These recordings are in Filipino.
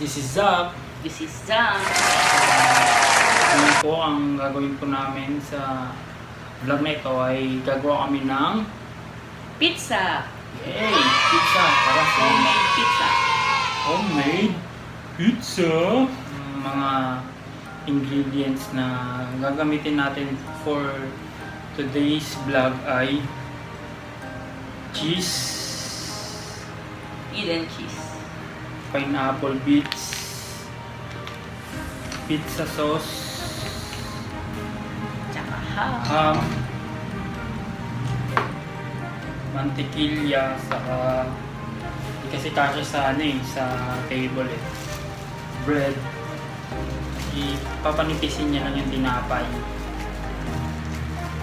This is Zang. This is Zang. Ngayon po ang gagawin po namin sa vlog na ito ay gagawa kami ng Pizza. yay! Pizza para sa Homemade pizza. homemade pizza. Mga ingredients na gagamitin natin for today's vlog ay cheese, Eden cheese. pineapple bits, pizza sauce, Tsaka ham. Mantikilya, saka di kasi kasya sa sa table bread. Ipapanipisin niya lang yung tinapay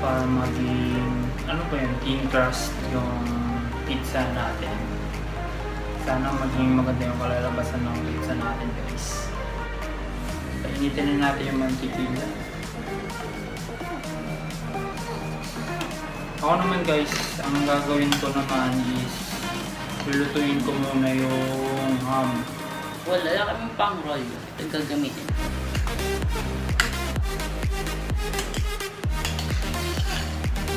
para maging thin crust yung pizza natin. Sana maging maganda yung kalalabasan ng pizza natin, guys. Painitin na natin yung mantikilya. Ako naman, guys, ang gagawin ko naman is lulutuin ko muna yung ham. Wala lang kami pang roll. Ito gagamitin.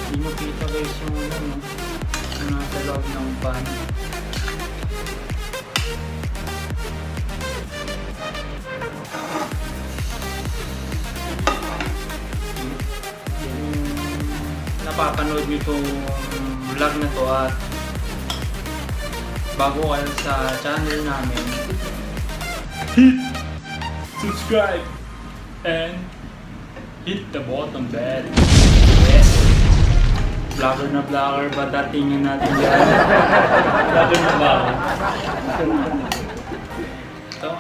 Hindi mo kita, guys, yung yung nasa loob ng pan. Napapanood nyo itong vlog na to at bago kayo sa channel namin, hit subscribe and hit the button bell. Yes! Vlogger na vlogger ba datingin natin yan? Vlogger na vlogger. Ito.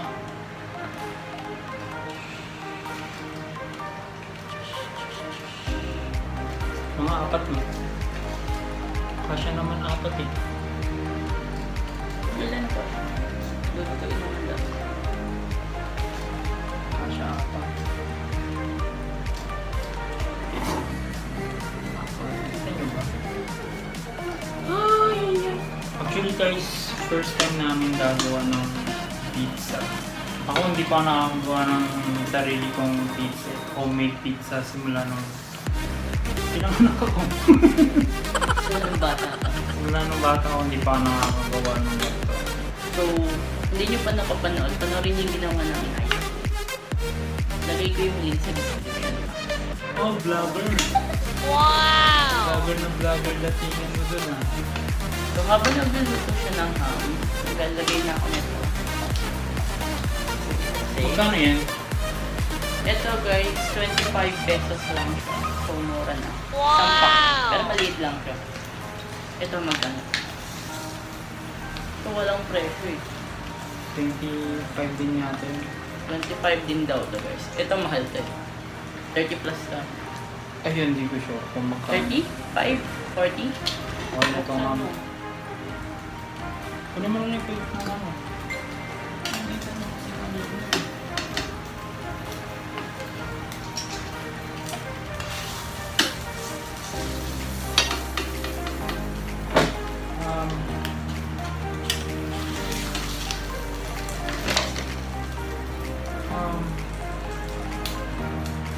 Mga apat mo. Kasya naman apat eh. Ilan to? Lutuin naman lang. Kasya apat. Kita nyo ba? Actually guys, first time namin gagawa ng pizza. Ako hindi pa nakagawa ng sarili kong pizza, homemade pizza simula nung pinanganak ako. Ilang bata ka. Simula nung bata ako, hindi pa nakakagawa ng ganito. So, hindi nyo pa nakapanood. Panoorin yung ginawa namin ay. Lagay ko yung link sa description. Oh, vlogger! Wow! Vlogger na vlogger, datingan mo dun ah. So, habang nagluluto siya ng ham, naglalagay na ako nito. Magkano yan? Ito guys, 25 pesos lang siya. So, mura na. Wow! Pero maliit lang siya. Ito magkano? Ito walang presyo eh. 25 din yata yun. 25 din daw to guys. Ito mahal to eh. 30 plus ka. Ayun, hindi ko sure kung magkano. 30? 5? 40? Okay na itong ano. Ano naman yung pwede ng ano?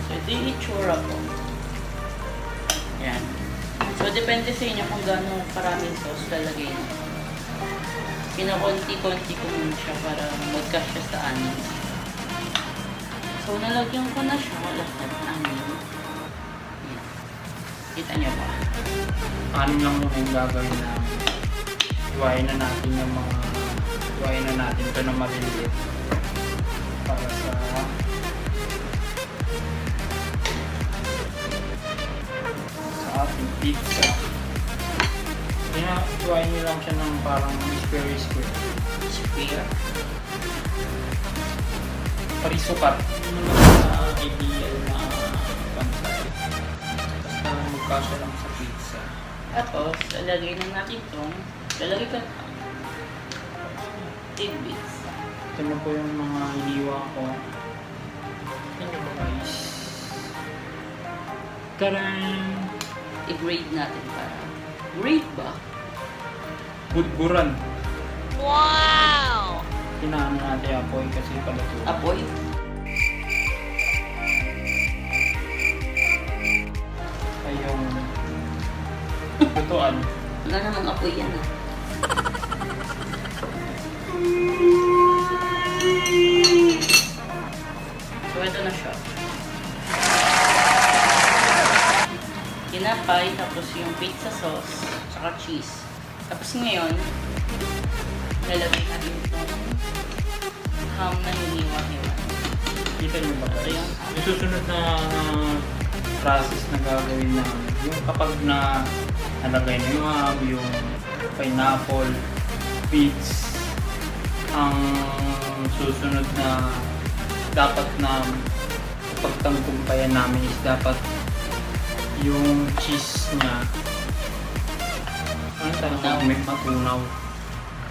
So, ito yung itsura ko. Yan. So, depende sa inyo kung gaano karaming sauce lalagay nyo. Pinakonti-konti ko muna siya para magkasya sa anin. So, nalagyan ko na siya lahat ng anin. Yan. Kita nyo ba? Anim lang muna yung gagawin namin. Iwain na natin yung mga... Iwain na natin ito na maliliit. Para sa... ating pizza. Iwain nyo lang siya ng parang square. Spear. Parisukat. Ano na ideal na pansay. Basta magkasya lang sa pizza. Tapos, lalagay na natin itong lalagay ko na tidbits. Ito na po yung mga iniwa ko. Ito na po guys. Tarang! I-grade natin para grade ba? Budburan. Wow! inaano natin apoy kasi paluto. Apoy? Ay yung lutuan. Wala namang apoy yan ah. So ito na siya. Tinapay, tapos yung pizza sauce, saka cheese. Tapos ngayon, lalagay natin itong ham na hiniwa-hiwa. Kita niyo ba Ito guys? yung Yung susunod na process na gagawin na yung kapag na nalagay na yung ham, yung pineapple, peach, ang susunod na dapat na pagtangkumpayan namin is dapat yung cheese niya ano talaga may matunaw.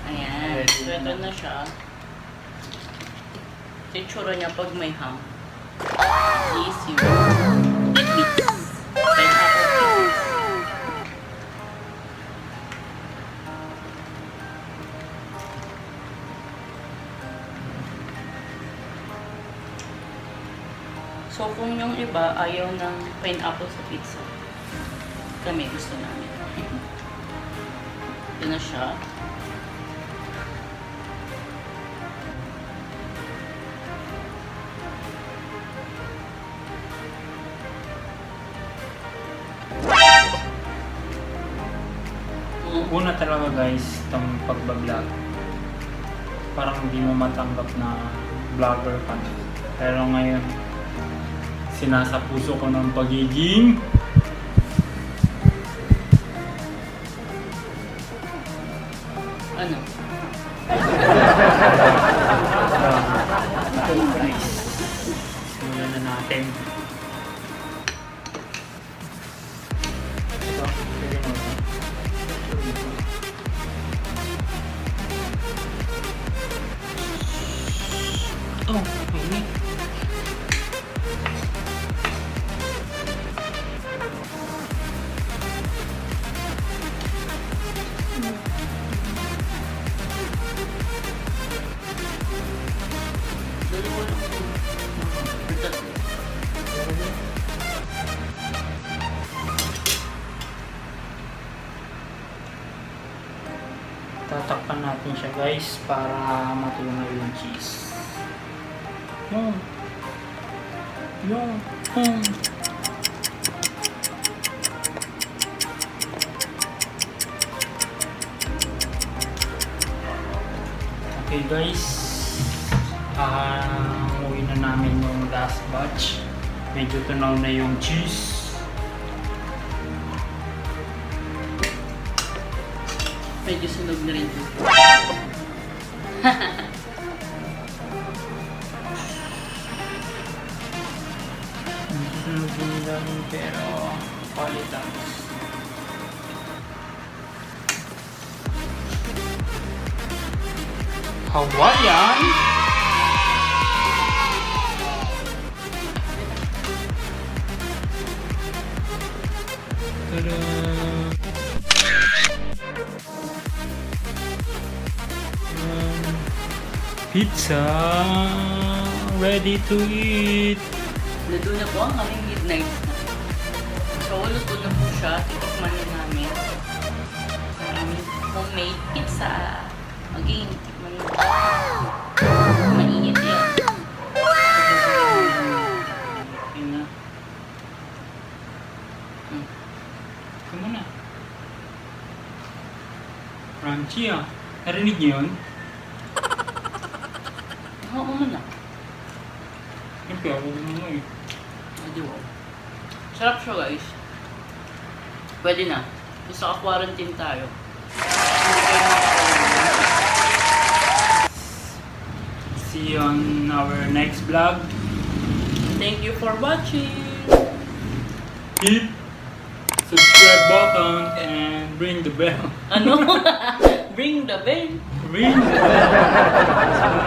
Ayan. So ito na siya. Itsura niya pag may ham. Is yung tidbits. Pineapple tidbits. So kung yung iba ayaw ng pineapple sa pizza, kami gusto namin. Ito na siya. Una talaga guys, itong pagbablog parang hindi mo matanggap na vlogger ka na. Pero ngayon sinasapuso ko ng pagiging Ano? guys, simulan na natin. Ito, pwede mo ito. Oh, mainit. Dalawa lang ito. Or tatlo. Tatakpan natin siya guys para matunaw yung cheese. Yung. Okay guys, umuwi na namin yung last batch. Medyo tunaw na yung cheese. Medyo sunog na rin ito. Sunog din lang pero palitan. Hawaiian! Ta-da! Pizza ready to eat. Luto na po ang aming midnight snack. So, luto na po siya. Titikman na namin. Ang aming homemade pizza. Again, tikman na po. Mainit yan. Okay na. Ito muna. Crunchy ah. Narinig niyo yun? Oo muna. Siyempre ako mo eh. Adi wow. Sarap siya guys. Pwede na. Basta ka-quarantine tayo. See you on our next vlog. Thank you for watching. Hit subscribe button and ring the bell. Ano? Ring the bell. Ring the bell.